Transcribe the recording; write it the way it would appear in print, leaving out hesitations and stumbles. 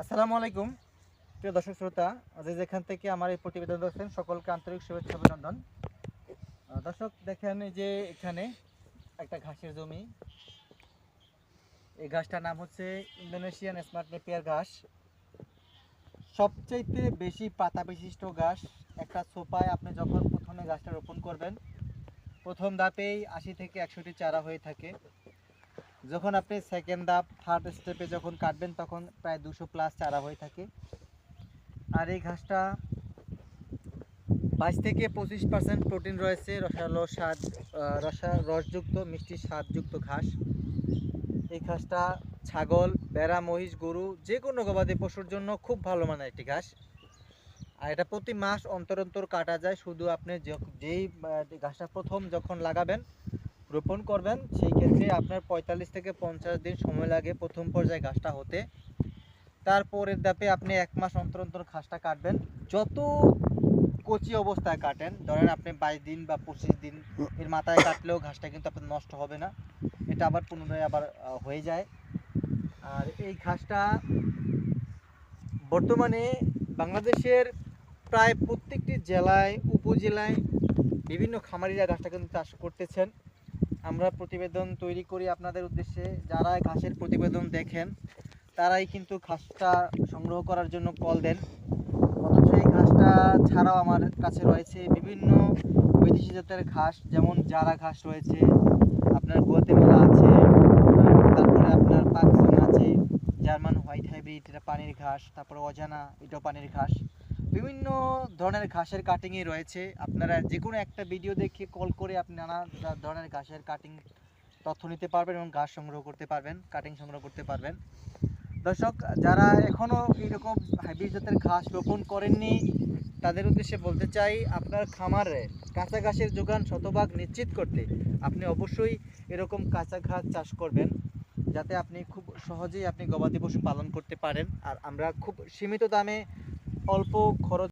আসসালামু আলাইকুম প্রিয় দর্শক শ্রোতা, যে যেখান থেকে আমার এই প্রতিবেদন দেখছেন সকলকে আন্তরিক শুভেচ্ছা অভিনন্দন। দর্শক দেখেন, এই যে এখানে একটা ঘাসের জমি। এই ঘাসটার নাম হচ্ছে ইন্দোনেশিয়ান স্মার্ট নেপিয়ার ঘাস। সবচাইতে বেশি পাতা বিশিষ্ট ঘাস। একটা সোপায় আপনি যখন প্রথমে গাছটা রোপণ করবেন, প্রথম ধাপেই 80 থেকে 100টি চারা হয়ে থাকে। যখন আপনি সেকেন্ড ধাপ থার্ড স্টেপে যখন কাটবেন তখন প্রায় 200+ চারা হয়ে থাকে। আর এই ঘাসটা 22 থেকে 25% প্রোটিন রয়েছে, রসালো স্বাদ, রসযুক্ত মিষ্টি স্বাদযুক্ত ঘাস। এই ঘাসটা ছাগল, ভেড়া, মহিষ, গরু যে কোনো গবাদি পশুর জন্য খুব ভালো মানের একটি ঘাস। আর এটা প্রতি মাস অন্তর অন্তর কাটা যায়। শুধু আপনি যেই ঘাসটা প্রথম যখন লাগাবেন, রোপণ করবেন, সেই ক্ষেত্রে আপনার 45 থেকে 50 দিন সময় লাগে প্রথম পর্যায়ে ঘাসটা হতে। তারপরের ধাপে আপনি 1 মাস অন্তর অন্তর ঘাসটা কাটবেন। যত কচি অবস্থায় কাটেন, ধরেন আপনি 22 দিন বা 25 দিন এর মাথায় কাটলেও ঘাসটা কিন্তু আপনার নষ্ট হবে না, এটা আবার পুনরায় আবার হয়ে যায়। আর এই ঘাসটা বর্তমানে বাংলাদেশের প্রায় প্রত্যেকটি জেলায়, উপজেলায় বিভিন্ন খামারিরা ঘাসটা কিন্তু চাষ করতেছেন। আমরা প্রতিবেদন তৈরি করি আপনাদের উদ্দেশ্যে। যারা ঘাসের প্রতিবেদন দেখেন তারাই কিন্তু ঘাসটা সংগ্রহ করার জন্য কল দেন। অথচ এই ঘাসটা ছাড়াও আমার কাছে রয়েছে বিভিন্ন বিদেশি জাতের ঘাস, যেমন জারা ঘাস রয়েছে, আপনার গুয়াতেমালা আছে, তারপরে আপনার পাকিস্তান আছে, জার্মান হোয়াইট হাইব্রিড, এটা পানির ঘাস, তারপরে অজানা, এটাও পানির ঘাস। বিভিন্ন ধরনের ঘাসের কাটিংই রয়েছে। আপনারা যে কোনো একটা ভিডিও দেখে কল করে আপনি নানা ধরনের ঘাসের কাটিং তথ্য নিতে পারবেন এবং ঘাস সংগ্রহ করতে পারবেন, কাটিং সংগ্রহ করতে পারবেন। দর্শক, যারা এখনও এইরকম হাইব্রিড জাতের ঘাস রোপণ করেননি তাদের উদ্দেশ্যে বলতে চাই, আপনার খামারে কাঁচা ঘাসের যোগান শতভাগ নিশ্চিত করতে আপনি অবশ্যই এরকম কাঁচা ঘাস চাষ করবেন, যাতে আপনি খুব সহজেই আপনি গবাদি পশু পালন করতে পারেন। আর আমরা খুব সীমিত দামে অল্প খরচ